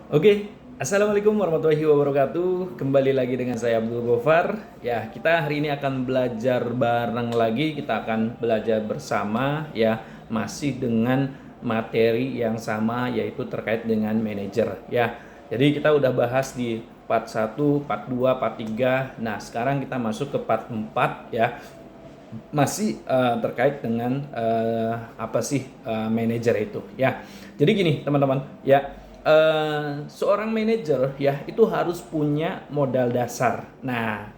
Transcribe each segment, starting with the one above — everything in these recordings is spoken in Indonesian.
Oke, Assalamualaikum warahmatullahi wabarakatuh. Kembali lagi dengan saya Abdul Gofar. Ya, kita hari ini akan belajar bareng lagi. Kita akan belajar bersama ya, masih dengan materi yang sama yaitu terkait dengan manajer ya. Jadi kita udah bahas di part 1, part 2, part 3. Nah, sekarang kita masuk ke part 4 ya. Masih terkait dengan apa sih manajer itu ya. Jadi gini, teman-teman, ya seorang manajer ya itu harus punya modal dasar. Nah,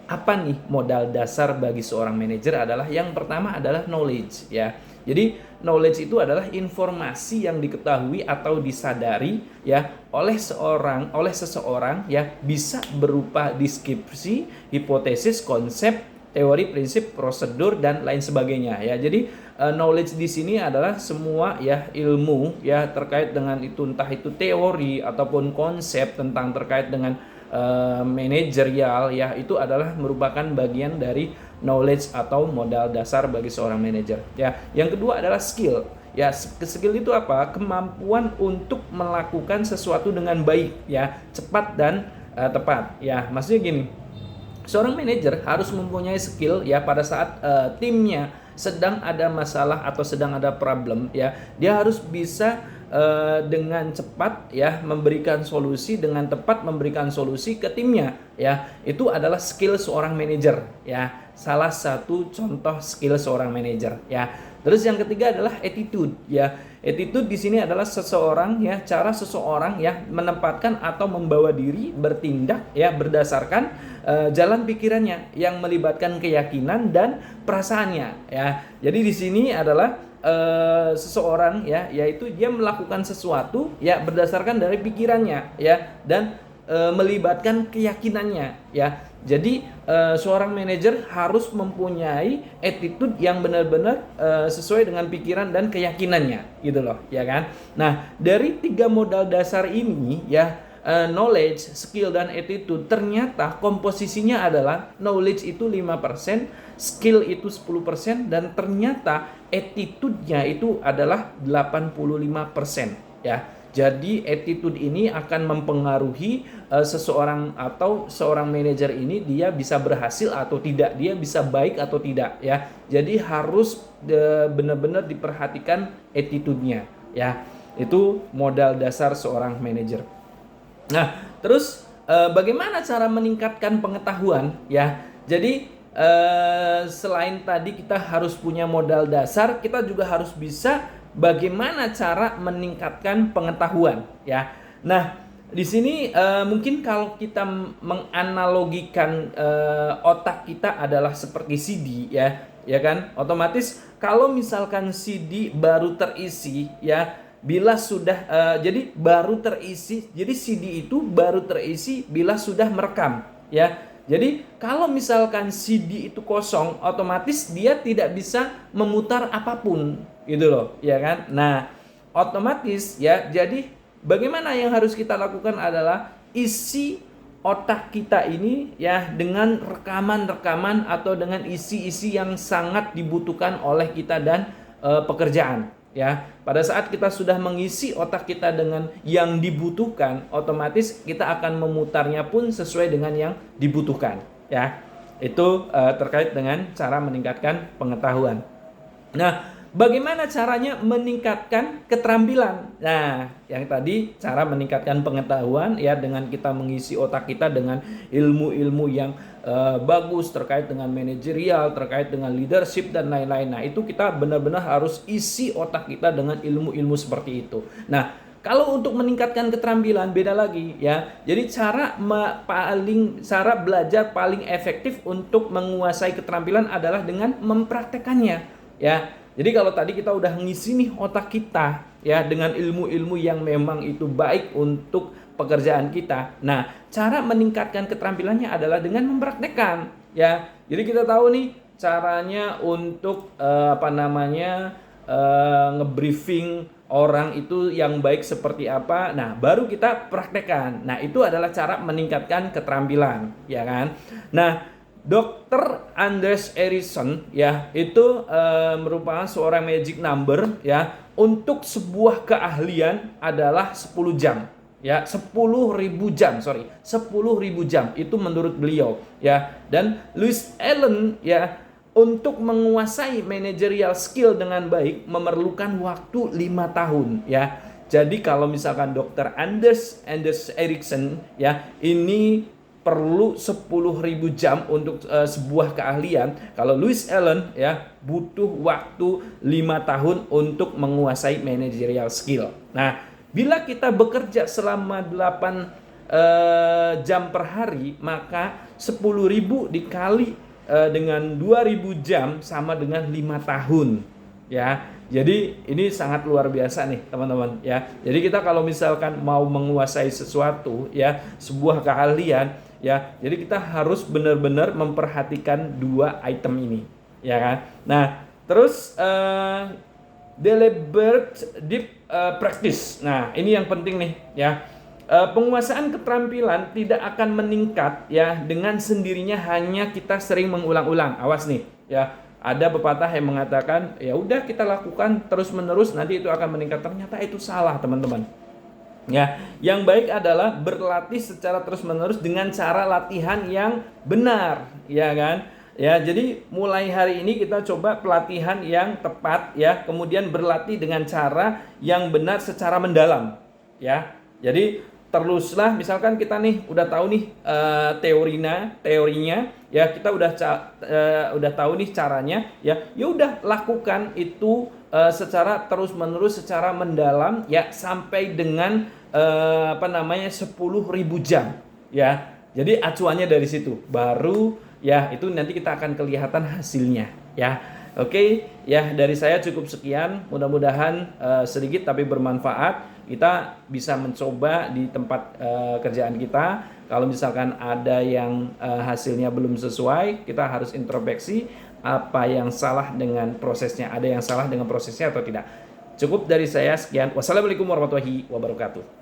apa nih modal dasar bagi seorang manajer adalah yang pertama adalah knowledge ya. Jadi knowledge itu adalah informasi yang diketahui atau disadari ya oleh seseorang ya, bisa berupa deskripsi, hipotesis, konsep, teori, prinsip, prosedur dan lain sebagainya ya. Jadi knowledge di sini adalah semua ya ilmu ya terkait dengan itu, entah itu teori ataupun konsep tentang terkait dengan manajerial ya, itu adalah merupakan bagian dari knowledge atau modal dasar bagi seorang manajer ya. Yang kedua adalah skill ya. Skill itu apa? Kemampuan untuk melakukan sesuatu dengan baik ya, cepat dan tepat ya. Maksudnya gini, seorang manajer harus mempunyai skill ya pada saat timnya sedang ada masalah atau sedang ada problem ya, dia harus bisa dengan cepat ya memberikan solusi, dengan tepat memberikan solusi ke timnya ya. Itu adalah skill seorang manajer ya, salah satu contoh skill seorang manajer ya. Terus yang ketiga adalah attitude ya. Attitude di sini adalah seseorang ya, cara seseorang ya menempatkan atau membawa diri bertindak ya berdasarkan jalan pikirannya yang melibatkan keyakinan dan perasaannya ya. Jadi di sini adalah seseorang ya, yaitu dia melakukan sesuatu ya berdasarkan dari pikirannya ya, dan melibatkan keyakinannya ya. Jadi seorang manajer harus mempunyai attitude yang benar-benar sesuai dengan pikiran dan keyakinannya gitu loh ya kan. Nah, dari tiga modal dasar ini ya, knowledge, skill dan attitude, ternyata komposisinya adalah knowledge itu 5%, skill itu 10% dan ternyata attitude-nya itu adalah 85% ya. Jadi attitude ini akan mempengaruhi seseorang atau seorang manajer ini, dia bisa berhasil atau tidak, dia bisa baik atau tidak ya. Jadi harus benar-benar diperhatikan attitude-nya ya. Itu modal dasar seorang manajer. Nah, terus bagaimana cara meningkatkan pengetahuan ya? Jadi selain tadi kita harus punya modal dasar, kita juga harus bisa bagaimana cara meningkatkan pengetahuan ya. Nah, di sini mungkin kalau kita menganalogikan otak kita adalah seperti CD ya, ya kan? Otomatis kalau misalkan CD baru terisi ya, bila sudah jadi baru terisi, jadi CD itu baru terisi bila sudah merekam ya. Jadi kalau misalkan CD itu kosong, otomatis dia tidak bisa memutar apapun gitu loh ya kan. Nah, otomatis ya, jadi bagaimana yang harus kita lakukan adalah isi otak kita ini ya dengan rekaman-rekaman atau dengan isi-isi yang sangat dibutuhkan oleh kita dan pekerjaan ya. Pada saat kita sudah mengisi otak kita dengan yang dibutuhkan, otomatis kita akan memutarnya pun sesuai dengan yang dibutuhkan ya. Itu terkait dengan cara meningkatkan pengetahuan. Nah, bagaimana caranya meningkatkan keterampilan? Nah, yang tadi cara meningkatkan pengetahuan ya dengan kita mengisi otak kita dengan ilmu-ilmu yang bagus terkait dengan manajerial, terkait dengan leadership dan lain-lain. Nah, itu kita benar-benar harus isi otak kita dengan ilmu-ilmu seperti itu. Nah, kalau untuk meningkatkan keterampilan beda lagi ya. Jadi cara belajar paling efektif untuk menguasai keterampilan adalah dengan mempraktekannya ya. Jadi kalau tadi kita udah ngisi nih otak kita ya dengan ilmu-ilmu yang memang itu baik untuk pekerjaan kita. Nah, cara meningkatkan keterampilannya adalah dengan mempraktekkan ya. Jadi kita tahu nih caranya untuk ngebriefing orang itu yang baik seperti apa. Nah, baru kita praktekkan. Nah, itu adalah cara meningkatkan keterampilan ya kan. Nah, Dr. Anders Ericsson ya itu merupakan seorang magic number ya. Untuk sebuah keahlian adalah 10 jam ya, 10.000 jam, 10.000 jam itu menurut beliau, ya. Dan Louis Allen, ya, untuk menguasai managerial skill dengan baik memerlukan waktu 5 tahun, ya. Jadi kalau misalkan Dr. Anders Ericsson, ya, ini perlu 10.000 jam untuk sebuah keahlian. Kalau Louis Allen, ya, butuh waktu 5 tahun untuk menguasai managerial skill. Nah, bila kita bekerja selama 8 jam per hari, maka 10.000 dikali dengan 2.000 jam sama dengan 5 tahun, ya. Jadi ini sangat luar biasa nih teman-teman, ya. Jadi kita kalau misalkan mau menguasai sesuatu, ya, sebuah keahlian, ya, jadi kita harus benar-benar memperhatikan 2 item ini, ya kan. Nah, terus deliberate deep practice. Nah, ini yang penting nih, ya. Penguasaan keterampilan tidak akan meningkat, ya, dengan sendirinya hanya kita sering mengulang-ulang. Awas nih, ya. Ada pepatah yang mengatakan, ya udah kita lakukan terus-menerus nanti itu akan meningkat. Ternyata itu salah, teman-teman. Ya, yang baik adalah berlatih secara terus-menerus dengan cara latihan yang benar, ya kan? Ya, jadi mulai hari ini kita coba pelatihan yang tepat, ya, kemudian berlatih dengan cara yang benar secara mendalam, ya. Jadi teruslah, misalkan kita nih udah tahu nih teorinya, ya, kita udah tahu nih caranya, ya. Ya udah lakukan itu secara terus-menerus, secara mendalam, ya, sampai dengan 10.000 jam, ya. Jadi acuannya dari situ baru, ya, itu nanti kita akan kelihatan hasilnya, ya. Oke, ya, dari saya cukup sekian. Mudah-mudahan sedikit tapi bermanfaat. Kita bisa mencoba di tempat kerjaan kita. Kalau misalkan ada yang hasilnya belum sesuai, kita harus introspeksi apa yang salah dengan prosesnya. Ada yang salah dengan prosesnya atau tidak. Cukup dari saya, sekian. Wassalamualaikum warahmatullahi wabarakatuh.